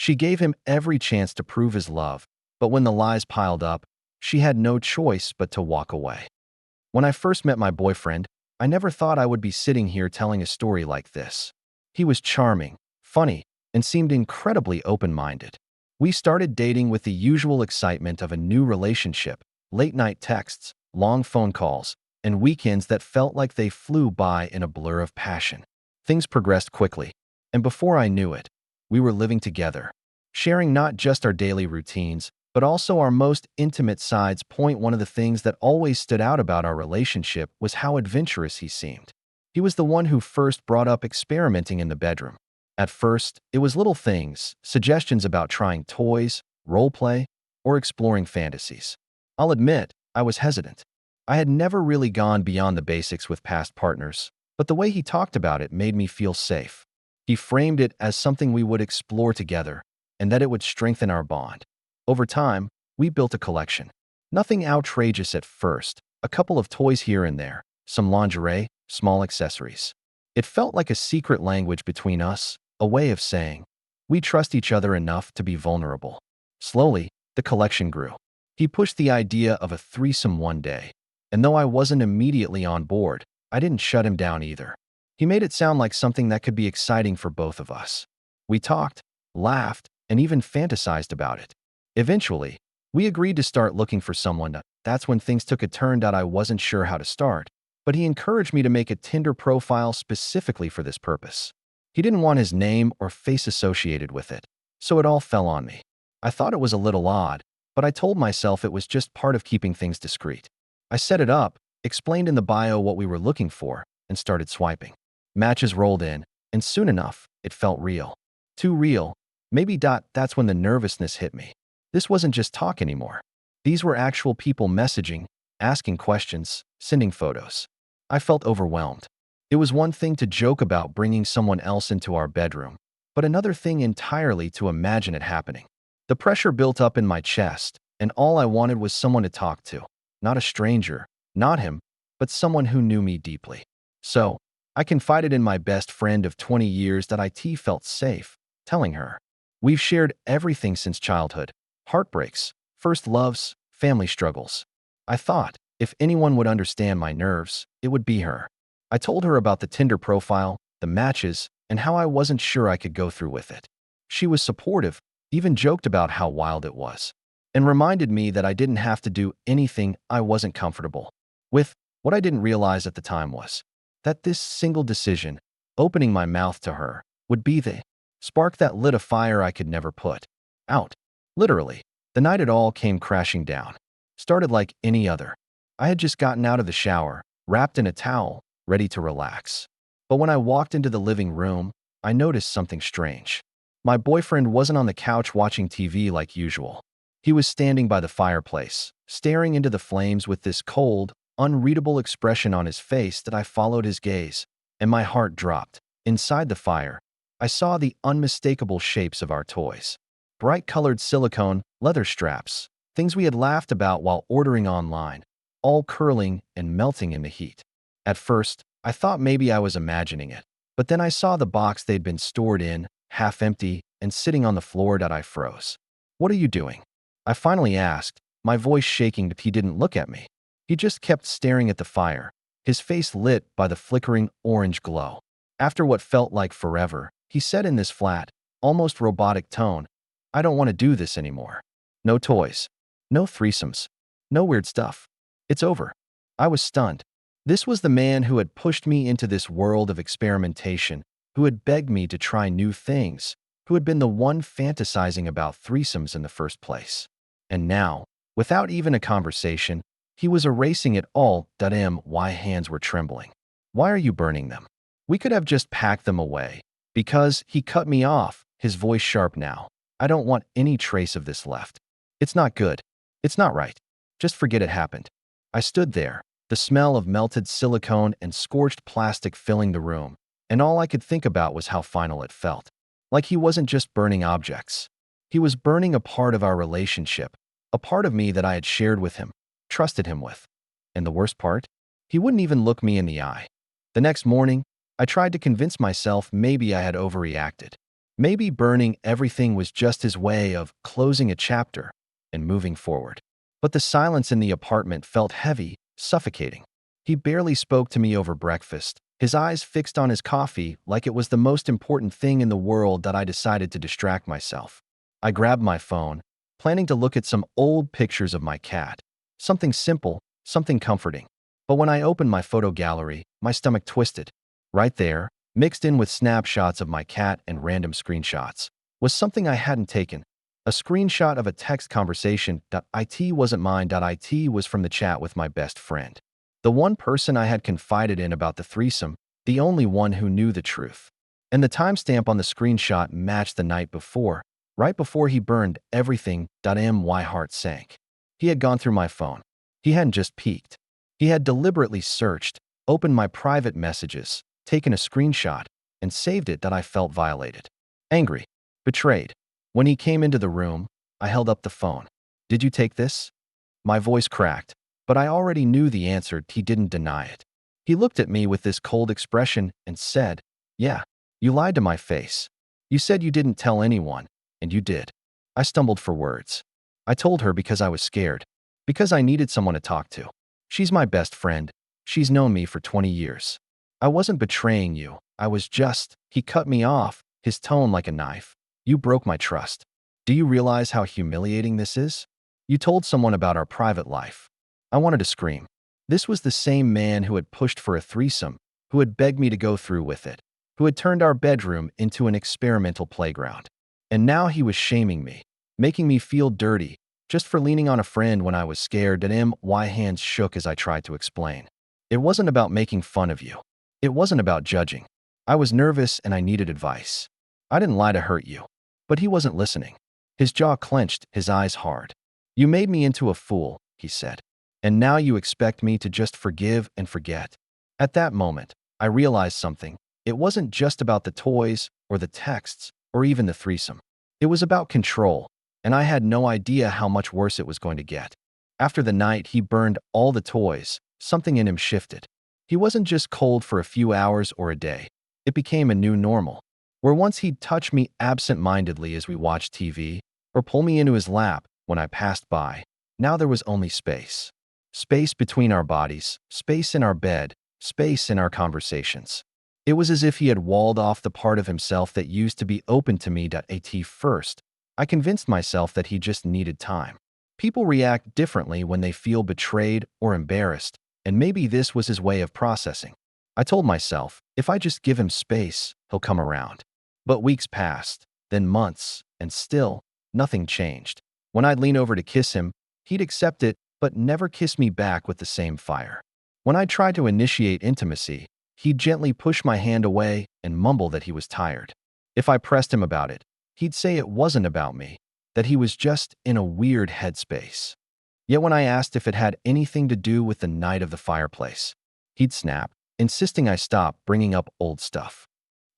She gave him every chance to prove his love, but when the lies piled up, she had no choice but to walk away. When I first met my boyfriend, I never thought I would be sitting here telling a story like this. He was charming, funny, and seemed incredibly open-minded. We started dating with the usual excitement of a new relationship, late-night texts, long phone calls, and weekends that felt like they flew by in a blur of passion. Things progressed quickly, and before I knew it, we were living together, sharing not just our daily routines, but also our most intimate sides. One of the things that always stood out about our relationship was how adventurous he seemed. He was the one who first brought up experimenting in the bedroom. At first, it was little things, suggestions about trying toys, role play, or exploring fantasies. I'll admit, I was hesitant. I had never really gone beyond the basics with past partners, but the way he talked about it made me feel safe. He framed it as something we would explore together, and that it would strengthen our bond. Over time, we built a collection. Nothing outrageous at first, a couple of toys here and there, some lingerie, small accessories. It felt like a secret language between us, a way of saying, we trust each other enough to be vulnerable. Slowly, the collection grew. He pushed the idea of a threesome one day, and though I wasn't immediately on board, I didn't shut him down either. He made it sound like something that could be exciting for both of us. We talked, laughed, and even fantasized about it. Eventually, we agreed to start looking for someone. That's when things took a turn that I wasn't sure how to start, but he encouraged me to make a Tinder profile specifically for this purpose. He didn't want his name or face associated with it, so it all fell on me. I thought it was a little odd, but I told myself it was just part of keeping things discreet. I set it up, explained in the bio what we were looking for, and started swiping. Matches rolled in, and soon enough, it felt real. Too real. Maybe. That's when the nervousness hit me. This wasn't just talk anymore. These were actual people messaging, asking questions, sending photos. I felt overwhelmed. It was one thing to joke about bringing someone else into our bedroom, but another thing entirely to imagine it happening. The pressure built up in my chest, and all I wanted was someone to talk to. Not a stranger, not him, but someone who knew me deeply. So, I confided in my best friend of 20 years that I felt safe, telling her. We've shared everything since childhood, heartbreaks, first loves, family struggles. I thought, if anyone would understand my nerves, it would be her. I told her about the Tinder profile, the matches, and how I wasn't sure I could go through with it. She was supportive, even joked about how wild it was, and reminded me that I didn't have to do anything I wasn't comfortable with. What I didn't realize at the time was that this single decision, opening my mouth to her, would be the spark that lit a fire I could never put out. Literally, the night it all came crashing down. Started like any other. I had just gotten out of the shower, wrapped in a towel, ready to relax. But when I walked into the living room, I noticed something strange. My boyfriend wasn't on the couch watching TV like usual. He was standing by the fireplace, staring into the flames with this cold, unreadable expression on his face. That I followed his gaze, and my heart dropped. Inside the fire, I saw the unmistakable shapes of our toys. Bright-colored silicone, leather straps, things we had laughed about while ordering online, all curling and melting in the heat. At first, I thought maybe I was imagining it, but then I saw the box they'd been stored in, half empty, and sitting on the floor. I froze. "What are you doing?" I finally asked, my voice shaking. But he didn't look at me. He just kept staring at the fire, his face lit by the flickering orange glow. After what felt like forever, he said in this flat, almost robotic tone, "I don't want to do this anymore. No toys. No threesomes. No weird stuff. It's over." I was stunned. This was the man who had pushed me into this world of experimentation, who had begged me to try new things, who had been the one fantasizing about threesomes in the first place. And now, without even a conversation, he was erasing it all. My hands were trembling. "Why are you burning them? We could have just packed them away." "Because," he cut me off, his voice sharp now, "I don't want any trace of this left. It's not good. It's not right. Just forget it happened." I stood there, the smell of melted silicone and scorched plastic filling the room, and all I could think about was how final it felt. Like he wasn't just burning objects. He was burning a part of our relationship, a part of me that I had shared with him, trusted him with. And the worst part? He wouldn't even look me in the eye. The next morning, I tried to convince myself maybe I had overreacted. Maybe burning everything was just his way of closing a chapter and moving forward. But the silence in the apartment felt heavy, suffocating. He barely spoke to me over breakfast, his eyes fixed on his coffee like it was the most important thing in the world that I decided to distract myself. I grabbed my phone, planning to look at some old pictures of my cat. Something simple, something comforting. But when I opened my photo gallery, my stomach twisted. Right there, mixed in with snapshots of my cat and random screenshots, was something I hadn't taken. A screenshot of a text conversation. It wasn't mine. It was from the chat with my best friend. The one person I had confided in about the threesome, the only one who knew the truth. And the timestamp on the screenshot matched the night before, right before he burned everything. My heart sank. He had gone through my phone. He hadn't just peeked. He had deliberately searched, opened my private messages, taken a screenshot, and saved it. I felt violated. Angry. Betrayed. When he came into the room, I held up the phone. "Did you take this?" My voice cracked, but I already knew the answer. He didn't deny it. He looked at me with this cold expression and said, "Yeah, you lied to my face. You said you didn't tell anyone, and you did." I stumbled for words. "I told her because I was scared. Because I needed someone to talk to. She's my best friend. She's known me for 20 years. I wasn't betraying you. I was just..." He cut me off, his tone like a knife. "You broke my trust. Do you realize how humiliating this is? You told someone about our private life." I wanted to scream. This was the same man who had pushed for a threesome, who had begged me to go through with it, who had turned our bedroom into an experimental playground. And now he was shaming me, making me feel dirty, just for leaning on a friend when I was scared. My hands shook as I tried to explain. It wasn't about making fun of you. It wasn't about judging. I was nervous and I needed advice. I didn't lie to hurt you. But he wasn't listening. His jaw clenched, his eyes hard. "You made me into a fool," he said. "And now you expect me to just forgive and forget." At that moment, I realized something. It wasn't just about the toys or the texts or even the threesome. It was about control, and I had no idea how much worse it was going to get. After the night he burned all the toys, something in him shifted. He wasn't just cold for a few hours or a day. It became a new normal, where once he'd touch me absent-mindedly as we watched TV, or pull me into his lap when I passed by, now there was only space. Space between our bodies, space in our bed, space in our conversations. It was as if he had walled off the part of himself that used to be open to me. At first, I convinced myself that he just needed time. People react differently when they feel betrayed or embarrassed, and maybe this was his way of processing. I told myself, if I just give him space, he'll come around. But weeks passed, then months, and still, nothing changed. When I'd lean over to kiss him, he'd accept it, but never kiss me back with the same fire. When I tried to initiate intimacy, he'd gently push my hand away and mumble that he was tired. If I pressed him about it, he'd say it wasn't about me, that he was just in a weird headspace. Yet when I asked if it had anything to do with the night of the fireplace, he'd snap, insisting I stop bringing up old stuff.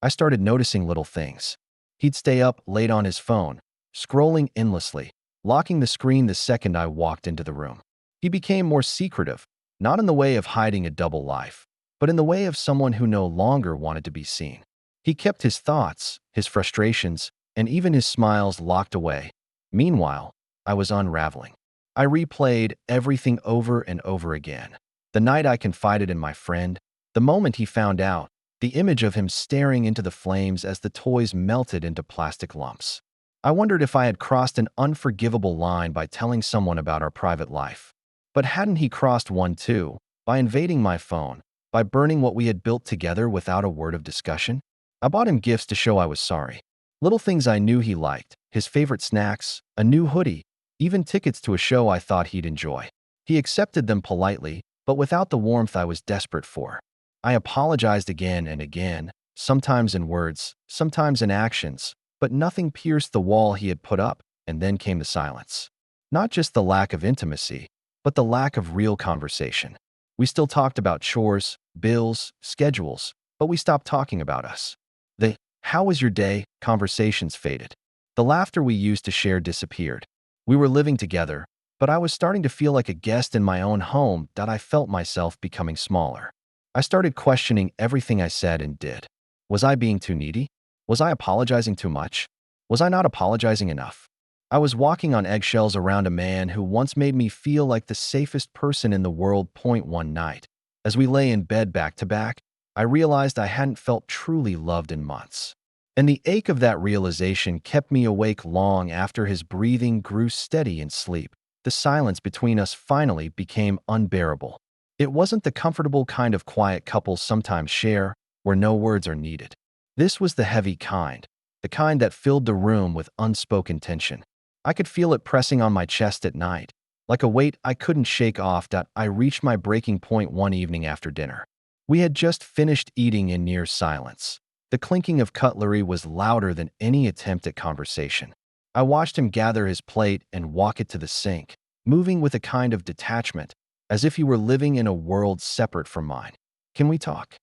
I started noticing little things. He'd stay up late on his phone, scrolling endlessly, locking the screen the second I walked into the room. He became more secretive, not in the way of hiding a double life, but in the way of someone who no longer wanted to be seen. He kept his thoughts, his frustrations, and even his smiles locked away. Meanwhile, I was unraveling. I replayed everything over and over again. The night I confided in my friend, the moment he found out, the image of him staring into the flames as the toys melted into plastic lumps. I wondered if I had crossed an unforgivable line by telling someone about our private life. But hadn't he crossed one too, by invading my phone, by burning what we had built together without a word of discussion? I bought him gifts to show I was sorry. Little things I knew he liked, his favorite snacks, a new hoodie, even tickets to a show I thought he'd enjoy. He accepted them politely, but without the warmth I was desperate for. I apologized again and again, sometimes in words, sometimes in actions, but nothing pierced the wall he had put up, and then came the silence. Not just the lack of intimacy, but the lack of real conversation. We still talked about chores, bills, schedules, but we stopped talking about us. The "how was your day" conversations faded. The laughter we used to share disappeared. We were living together, but I was starting to feel like a guest in my own home. I felt myself becoming smaller. I started questioning everything I said and did. Was I being too needy? Was I apologizing too much? Was I not apologizing enough? I was walking on eggshells around a man who once made me feel like the safest person in the world. One night, as we lay in bed back to back, I realized I hadn't felt truly loved in months. And the ache of that realization kept me awake long after his breathing grew steady in sleep. The silence between us finally became unbearable. It wasn't the comfortable kind of quiet couples sometimes share, where no words are needed. This was the heavy kind, the kind that filled the room with unspoken tension. I could feel it pressing on my chest at night, like a weight I couldn't shake off. I reached my breaking point one evening after dinner. We had just finished eating in near silence. The clinking of cutlery was louder than any attempt at conversation. I watched him gather his plate and walk it to the sink, moving with a kind of detachment, as if he were living in a world separate from mine. "Can we talk?"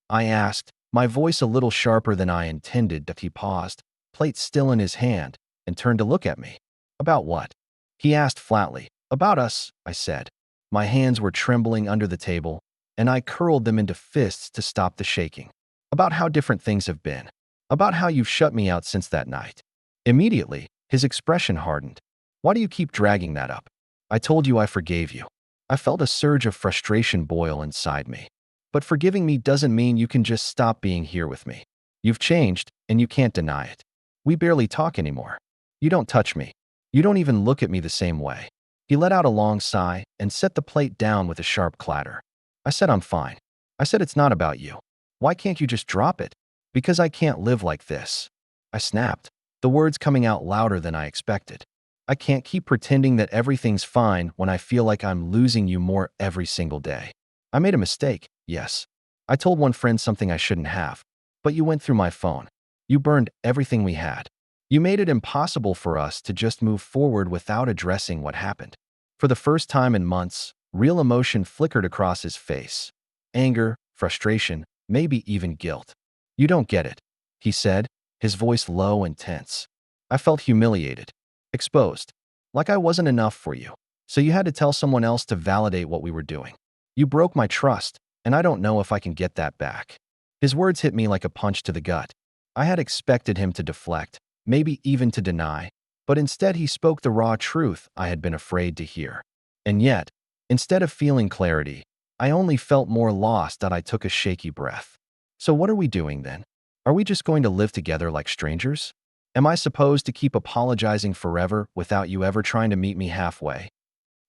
I asked, my voice a little sharper than I intended. He paused, plate still in his hand, and turned to look at me. "About what?" he asked flatly. "About us," I said. My hands were trembling under the table, and I curled them into fists to stop the shaking. "About how different things have been. About how you've shut me out since that night." Immediately, his expression hardened. "Why do you keep dragging that up? I told you I forgave you." I felt a surge of frustration boil inside me. "But forgiving me doesn't mean you can just stop being here with me. You've changed, and you can't deny it. We barely talk anymore. You don't touch me. You don't even look at me the same way." He let out a long sigh and set the plate down with a sharp clatter. I said, "I'm fine." I said, "It's not about you. Why can't you just drop it?" "Because I can't live like this." I snapped, the words coming out louder than I expected. "I can't keep pretending that everything's fine when I feel like I'm losing you more every single day. I made a mistake, yes. I told one friend something I shouldn't have. But you went through my phone. You burned everything we had. You made it impossible for us to just move forward without addressing what happened." For the first time in months, real emotion flickered across his face. Anger, frustration, maybe even guilt. "You don't get it," he said, his voice low and tense. I felt humiliated, exposed, like I wasn't enough for you. So you had to tell someone else to validate what we were doing. You broke my trust, and I don't know if I can get that back. His words hit me like a punch to the gut. I had expected him to deflect, maybe even to deny, but instead he spoke the raw truth I had been afraid to hear. And yet, instead of feeling clarity, I only felt more lost. That I took a shaky breath. "So what are we doing then? Are we just going to live together like strangers? Am I supposed to keep apologizing forever without you ever trying to meet me halfway?"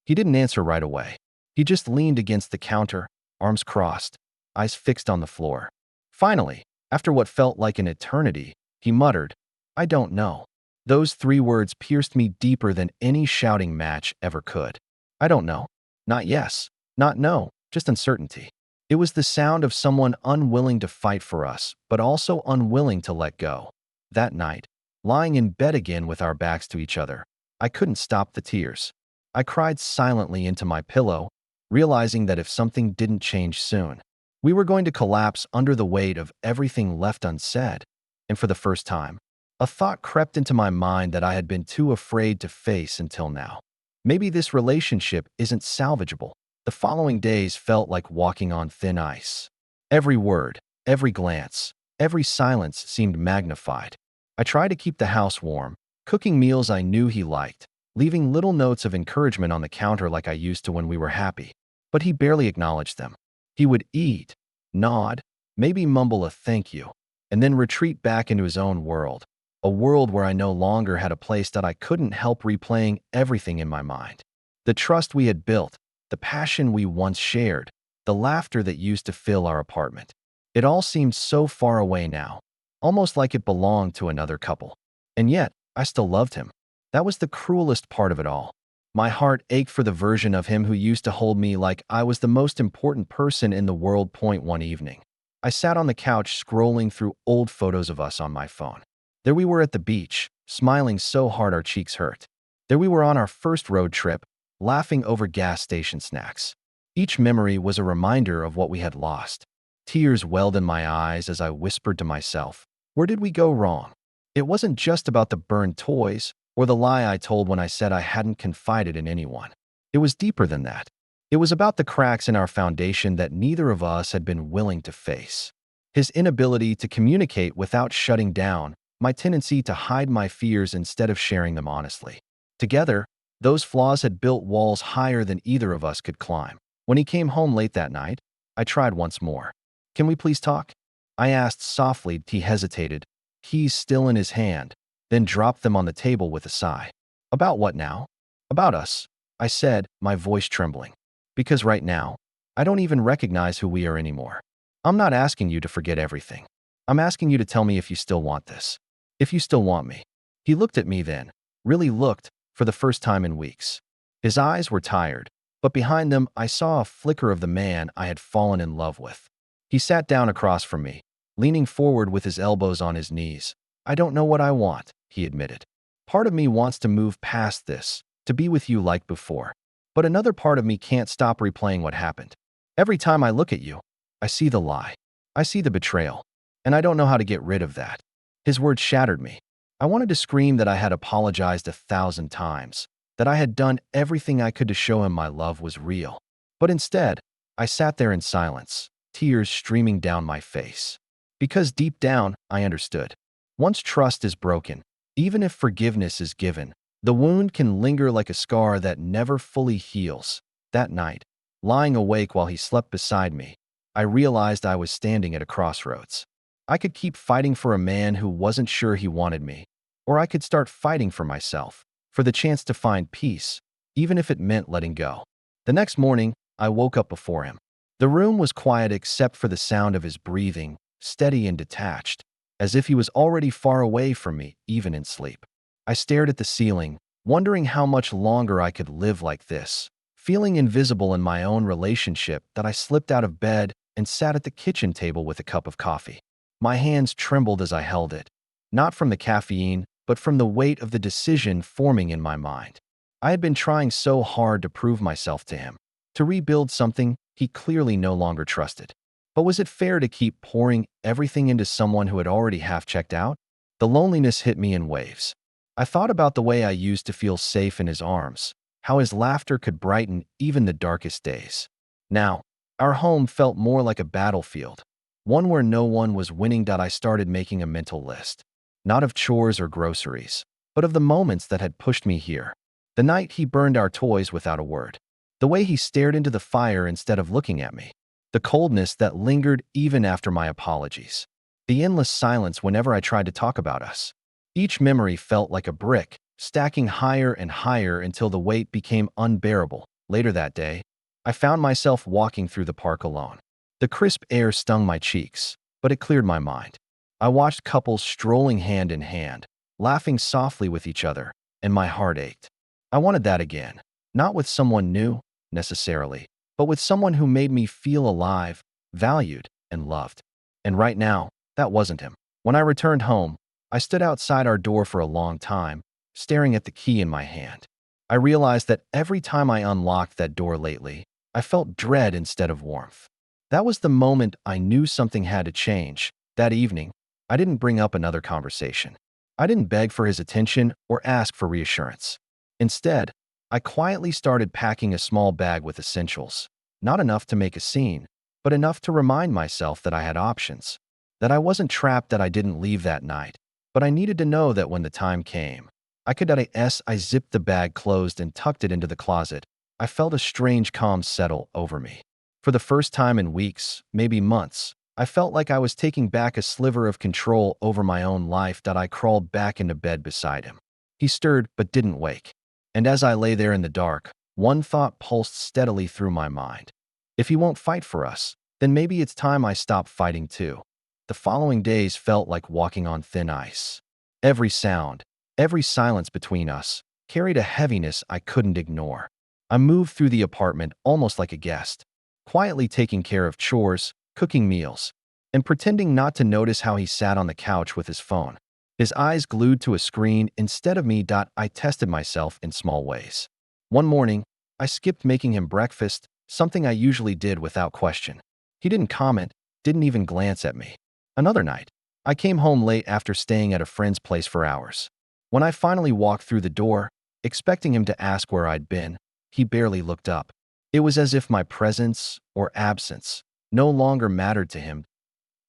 He didn't answer right away. He just leaned against the counter, arms crossed, eyes fixed on the floor. Finally, after what felt like an eternity, he muttered, "I don't know." Those three words pierced me deeper than any shouting match ever could. I don't know. Not yes, not no, just uncertainty. It was the sound of someone unwilling to fight for us, but also unwilling to let go. That night, lying in bed again with our backs to each other, I couldn't stop the tears. I cried silently into my pillow, realizing that if something didn't change soon, we were going to collapse under the weight of everything left unsaid. And for the first time, a thought crept into my mind that I had been too afraid to face until now. Maybe this relationship isn't salvageable. The following days felt like walking on thin ice. Every word, every glance, every silence seemed magnified. I tried to keep the house warm, cooking meals I knew he liked, leaving little notes of encouragement on the counter like I used to when we were happy. But he barely acknowledged them. He would eat, nod, maybe mumble a thank you, and then retreat back into his own world. A world where I no longer had a place that I couldn't help replaying everything in my mind. The trust we had built, the passion we once shared, the laughter that used to fill our apartment. It all seemed so far away now, almost like it belonged to another couple. And yet, I still loved him. That was the cruelest part of it all. My heart ached for the version of him who used to hold me like I was the most important person in the world. One evening, I sat on the couch scrolling through old photos of us on my phone. There we were at the beach, smiling so hard our cheeks hurt. There we were on our first road trip, laughing over gas station snacks. Each memory was a reminder of what we had lost. Tears welled in my eyes as I whispered to myself, where did we go wrong? It wasn't just about the burned toys or the lie I told when I said I hadn't confided in anyone. It was deeper than that. It was about the cracks in our foundation that neither of us had been willing to face. His inability to communicate without shutting down, my tendency to hide my fears instead of sharing them honestly. Together, those flaws had built walls higher than either of us could climb. When he came home late that night, I tried once more. "Can we please talk?" I asked softly. He hesitated, keys still in his hand, then dropped them on the table with a sigh. "About what now?" "About us," I said, my voice trembling. "Because right now, I don't even recognize who we are anymore. I'm not asking you to forget everything. I'm asking you to tell me if you still want this. If you still want me." He looked at me then, really looked, for the first time in weeks. His eyes were tired, but behind them I saw a flicker of the man I had fallen in love with. He sat down across from me, leaning forward with his elbows on his knees. "I don't know what I want," he admitted. "Part of me wants to move past this, to be with you like before. But another part of me can't stop replaying what happened. Every time I look at you, I see the lie. I see the betrayal. And I don't know how to get rid of that." His words shattered me. I wanted to scream that I had apologized 1,000 times, that I had done everything I could to show him my love was real. But instead, I sat there in silence, tears streaming down my face. Because deep down, I understood. Once trust is broken, even if forgiveness is given, the wound can linger like a scar that never fully heals. That night, lying awake while he slept beside me, I realized I was standing at a crossroads. I could keep fighting for a man who wasn't sure he wanted me, or I could start fighting for myself, for the chance to find peace, even if it meant letting go. The next morning, I woke up before him. The room was quiet except for the sound of his breathing, steady and detached, as if he was already far away from me, even in sleep. I stared at the ceiling, wondering how much longer I could live like this, feeling invisible in my own relationship. That I slipped out of bed and sat at the kitchen table with a cup of coffee. My hands trembled as I held it, not from the caffeine, but from the weight of the decision forming in my mind. I had been trying so hard to prove myself to him, to rebuild something he clearly no longer trusted. But was it fair to keep pouring everything into someone who had already half checked out? The loneliness hit me in waves. I thought about the way I used to feel safe in his arms, how his laughter could brighten even the darkest days. Now, our home felt more like a battlefield, one where no one was winning. I started making a mental list, not of chores or groceries, but of the moments that had pushed me here. The night he burned our toys without a word, the way he stared into the fire instead of looking at me, the coldness that lingered even after my apologies, the endless silence whenever I tried to talk about us. Each memory felt like a brick, stacking higher and higher until the weight became unbearable. Later that day, I found myself walking through the park alone. The crisp air stung my cheeks, but it cleared my mind. I watched couples strolling hand in hand, laughing softly with each other, and my heart ached. I wanted that again, not with someone new, necessarily, but with someone who made me feel alive, valued, and loved. And right now, that wasn't him. When I returned home, I stood outside our door for a long time, staring at the key in my hand. I realized that every time I unlocked that door lately, I felt dread instead of warmth. That was the moment I knew something had to change. That evening, I didn't bring up another conversation. I didn't beg for his attention or ask for reassurance. Instead, I quietly started packing a small bag with essentials, not enough to make a scene, but enough to remind myself that I had options, that I wasn't trapped, that I didn't leave that night, but I needed to know that when the time came, I could. I zipped the bag closed and tucked it into the closet. I felt a strange calm settle over me. For the first time in weeks, maybe months, I felt like I was taking back a sliver of control over my own life. I crawled back into bed beside him. He stirred but didn't wake. And as I lay there in the dark, one thought pulsed steadily through my mind. If he won't fight for us, then maybe it's time I stop fighting too. The following days felt like walking on thin ice. Every sound, every silence between us, carried a heaviness I couldn't ignore. I moved through the apartment almost like a guest, quietly taking care of chores, cooking meals, and pretending not to notice how he sat on the couch with his phone, his eyes glued to a screen instead of me. I tested myself in small ways. One morning, I skipped making him breakfast, something I usually did without question. He didn't comment, didn't even glance at me. Another night, I came home late after staying at a friend's place for hours. When I finally walked through the door, expecting him to ask where I'd been, he barely looked up. It was as if my presence, or absence, no longer mattered to him.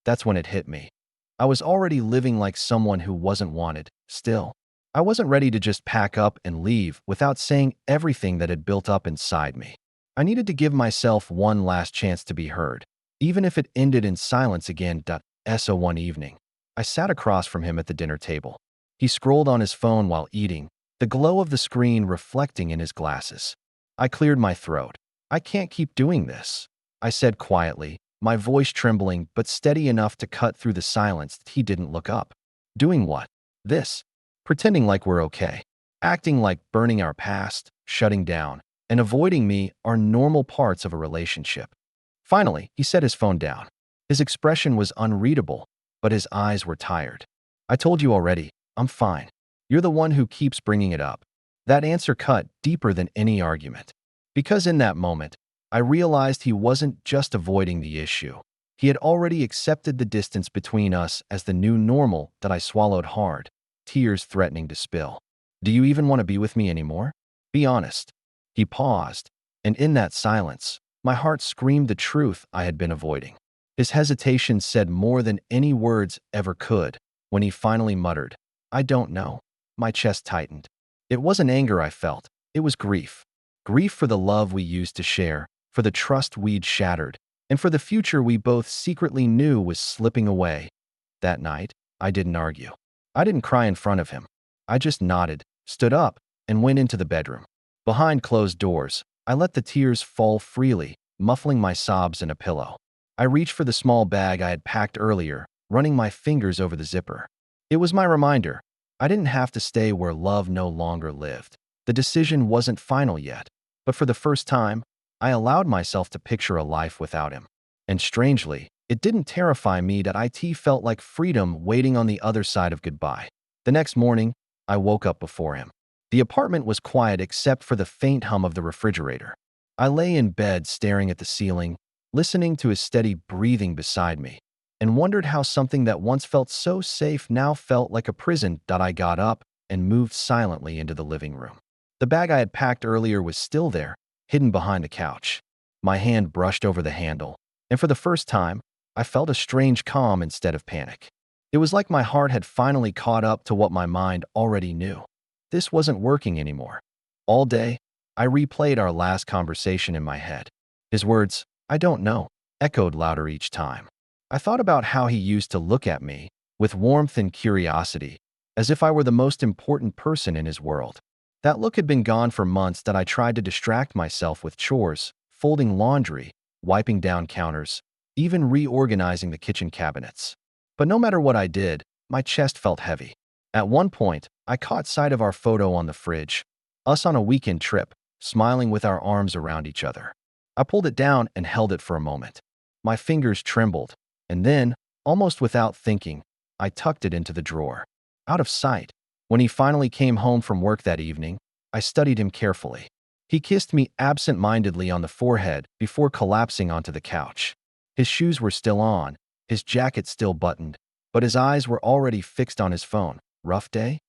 That's when it hit me. I was already living like someone who wasn't wanted, still. I wasn't ready to just pack up and leave without saying everything that had built up inside me. I needed to give myself one last chance to be heard, even if it ended in silence again. So one evening, I sat across from him at the dinner table. He scrolled on his phone while eating, the glow of the screen reflecting in his glasses. I cleared my throat. I can't keep doing this, I said quietly, my voice trembling but steady enough to cut through the silence. He didn't look up. Doing what? This. Pretending like we're okay. Acting like burning our past, shutting down, and avoiding me are normal parts of a relationship. Finally, he set his phone down. His expression was unreadable, but his eyes were tired. I told you already, I'm fine. You're the one who keeps bringing it up. That answer cut deeper than any argument. Because in that moment, I realized he wasn't just avoiding the issue. He had already accepted the distance between us as the new normal. That I swallowed hard, tears threatening to spill. Do you even want to be with me anymore? Be honest. He paused, and in that silence, my heart screamed the truth I had been avoiding. His hesitation said more than any words ever could. When he finally muttered, I don't know, my chest tightened. It wasn't anger I felt, it was grief. Grief for the love we used to share, for the trust we'd shattered, and for the future we both secretly knew was slipping away. That night, I didn't argue. I didn't cry in front of him. I just nodded, stood up, and went into the bedroom. Behind closed doors, I let the tears fall freely, muffling my sobs in a pillow. I reached for the small bag I had packed earlier, running my fingers over the zipper. It was my reminder. I didn't have to stay where love no longer lived. The decision wasn't final yet, but for the first time, I allowed myself to picture a life without him. And strangely, it didn't terrify me. That it felt like freedom waiting on the other side of goodbye. The next morning, I woke up before him. The apartment was quiet except for the faint hum of the refrigerator. I lay in bed staring at the ceiling, listening to his steady breathing beside me, and wondered how something that once felt so safe now felt like a prison. I got up and moved silently into the living room. The bag I had packed earlier was still there, hidden behind the couch. My hand brushed over the handle, and for the first time, I felt a strange calm instead of panic. It was like my heart had finally caught up to what my mind already knew. This wasn't working anymore. All day, I replayed our last conversation in my head. His words, I don't know, echoed louder each time. I thought about how he used to look at me, with warmth and curiosity, as if I were the most important person in his world. That look had been gone for months. That I tried to distract myself with chores, folding laundry, wiping down counters, even reorganizing the kitchen cabinets. But no matter what I did, my chest felt heavy. At one point, I caught sight of our photo on the fridge, us on a weekend trip, smiling with our arms around each other. I pulled it down and held it for a moment. My fingers trembled, and then, almost without thinking, I tucked it into the drawer. Out of sight. When he finally came home from work that evening, I studied him carefully. He kissed me absent-mindedly on the forehead before collapsing onto the couch. His shoes were still on, his jacket still buttoned, but his eyes were already fixed on his phone. Rough day?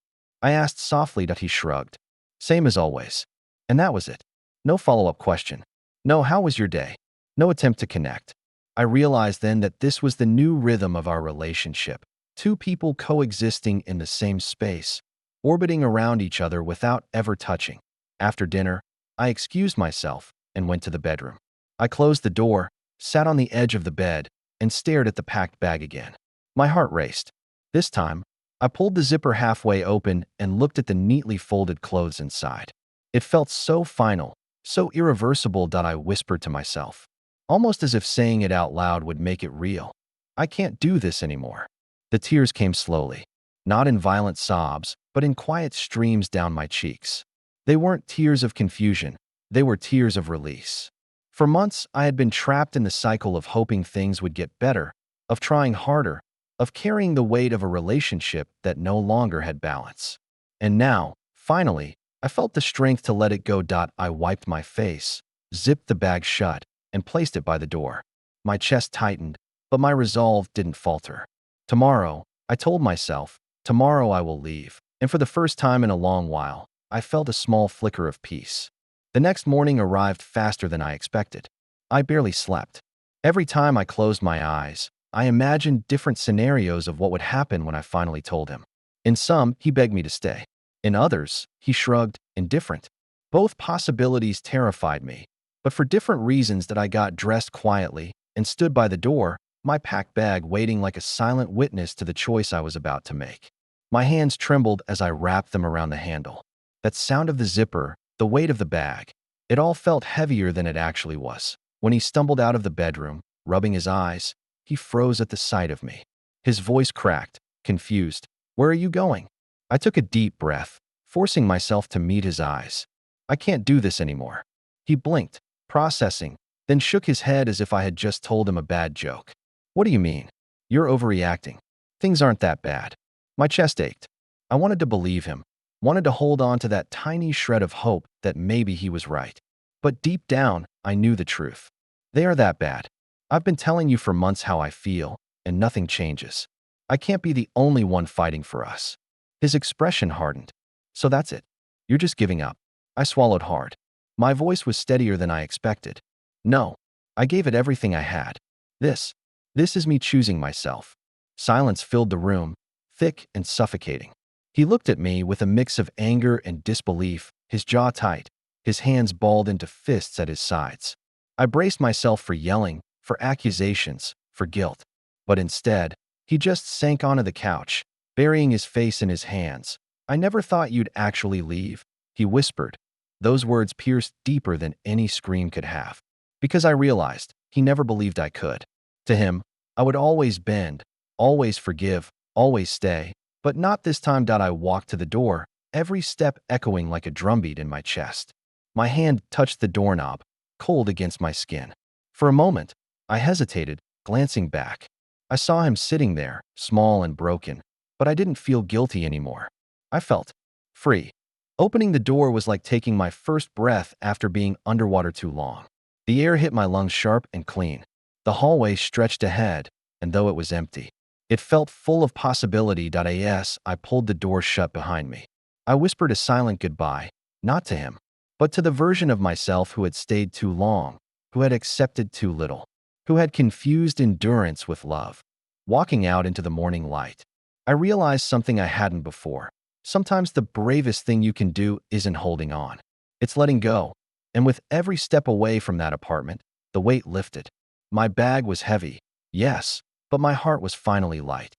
I asked softly. He shrugged. Same as always. And that was it. No follow-up question. No, how was your day? No attempt to connect. I realized then that this was the new rhythm of our relationship. Two people coexisting in the same space, orbiting around each other without ever touching. After dinner, I excused myself and went to the bedroom. I closed the door, sat on the edge of the bed, and stared at the packed bag again. My heart raced. This time, I pulled the zipper halfway open and looked at the neatly folded clothes inside. It felt so final, so irreversible. I whispered to myself, almost as if saying it out loud would make it real. I can't do this anymore. The tears came slowly, not in violent sobs, but in quiet streams down my cheeks. They weren't tears of confusion, they were tears of release. For months, I had been trapped in the cycle of hoping things would get better, of trying harder, of carrying the weight of a relationship that no longer had balance. And now, finally, I felt the strength to let it go. I wiped my face, zipped the bag shut, and placed it by the door. My chest tightened, but my resolve didn't falter. Tomorrow, I told myself, tomorrow I will leave. And for the first time in a long while, I felt a small flicker of peace. The next morning arrived faster than I expected. I barely slept. Every time I closed my eyes, I imagined different scenarios of what would happen when I finally told him. In some, he begged me to stay. In others, he shrugged, indifferent. Both possibilities terrified me, but for different reasons that I got dressed quietly and stood by the door, my packed bag waiting like a silent witness to the choice I was about to make. My hands trembled as I wrapped them around the handle. That sound of the zipper, the weight of the bag, it all felt heavier than it actually was. When he stumbled out of the bedroom, rubbing his eyes, he froze at the sight of me. His voice cracked, confused. "Where are you going?" I took a deep breath, forcing myself to meet his eyes. "I can't do this anymore." He blinked, processing, then shook his head as if I had just told him a bad joke. "What do you mean? You're overreacting. Things aren't that bad." My chest ached. I wanted to believe him, wanted to hold on to that tiny shred of hope that maybe he was right. But deep down, I knew the truth. They are that bad. I've been telling you for months how I feel, and nothing changes. I can't be the only one fighting for us. His expression hardened. "So that's it. You're just giving up." I swallowed hard. My voice was steadier than I expected. "No. I gave it everything I had. This is me choosing myself." Silence filled the room, thick and suffocating. He looked at me with a mix of anger and disbelief, his jaw tight, his hands balled into fists at his sides. I braced myself for yelling, for accusations, for guilt. But instead, he just sank onto the couch, burying his face in his hands. "I never thought you'd actually leave," he whispered. Those words pierced deeper than any scream could have. Because I realized he never believed I could. To him, I would always bend, always forgive, always stay. But not this time. I walked to the door, every step echoing like a drumbeat in my chest. My hand touched the doorknob, cold against my skin. For a moment, I hesitated, glancing back. I saw him sitting there, small and broken, but I didn't feel guilty anymore. I felt free. Opening the door was like taking my first breath after being underwater too long. The air hit my lungs sharp and clean. The hallway stretched ahead, and though it was empty, it felt full of possibility. As I pulled the door shut behind me, I whispered a silent goodbye, not to him, but to the version of myself who had stayed too long, who had accepted too little, who had confused endurance with love. Walking out into the morning light, I realized something I hadn't before. Sometimes the bravest thing you can do isn't holding on. It's letting go. And with every step away from that apartment, the weight lifted. My bag was heavy, yes, but my heart was finally light.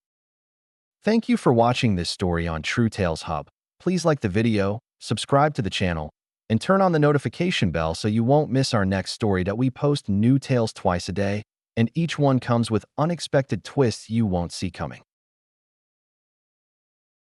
Thank you for watching this story on True Tales Hub. Please like the video, subscribe to the channel, and turn on the notification bell so you won't miss our next story. That we post new tales twice a day, and each one comes with unexpected twists you won't see coming.